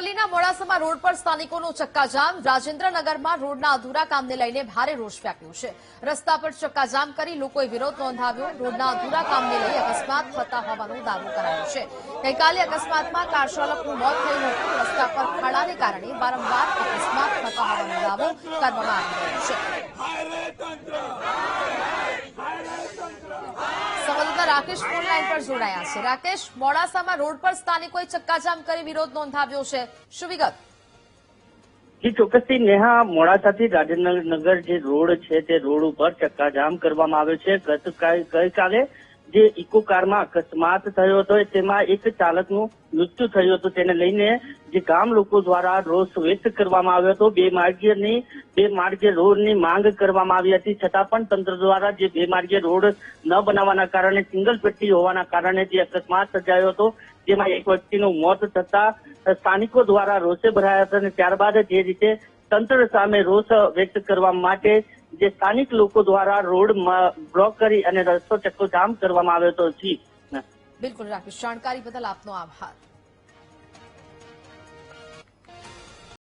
અમરેલીના મોડાસામાં રોડ પર સ્થાનિકોનું ચક્કાજામ। રાજેન્દ્રનગરમાં રોડના અધૂરા કામને લઈને ભારે રોષ વ્યાપ્યો છે। રસ્તા પર ચક્કાજામ કરી લોકોએ વિરોધ નોંધાવ્યો। રોડના અધૂરા કામને લઈ અકસ્માત થતા હોવાનો દાવો કરાયો છે। ગઈકાલે અકસ્માતમાં કાર ચાલકનું મોત થયું હતું। રસ્તા પર ખાડાને કારણે વારંવાર અકસ્માત થતા હોવાનો દાવો કરવામાં આવી રહ્યો છે। સંવાદદાતા રાકેશ ફોન લાઈન પર જોડાયા છે। રાકેશ, મોડાસામાં રોડ પર સ્થાનિકોએ ચક્કાજામ કરી વિરોધ નોંધાવ્યો છે, શું વિગત? જી ચોક્કસથી નેહા, મોડાસાથી રાજેન્દ્રનગર જે રોડ છે તે રોડ ઉપર ચક્કાજામ કરવામાં આવ્યો છે। ગઈકાલે જે ઇકો કારમાં અકસ્માત થયો હતો તેમાં એક ચાલકનું મૃત્યુ થયું હતું। તેને લઈને જે ગામ લોકો દ્વારા રોષ વ્યક્ત કરવામાં આવ્યો હતો। બે માર્ગીય રોડની માંગ કરવામાં આવી હતી, છતાં પણ તંત્ર દ્વારા જે બે માર્ગીય રોડ ન બનાવવાના કારણે સિંગલ પટ્ટી હોવાના કારણે જે અકસ્માત સર્જાયો હતો જેમાં એક વ્યક્તિનું મોત થતા સ્થાનિકો દ્વારા રોષે ભરાયા હતા। અને ત્યારબાદ જે રીતે તંત્ર સામે રોષ વ્યક્ત કરવા માટે જે સ્થાનિક લોકો દ્વારા રોડ બ્લોક કરી અને રસ્તો ચક્કો જામ કરવામાં આવ્યો હતો। જી બિલકુલ રાકેશ, જાણકારી બદલ આપનો આભાર।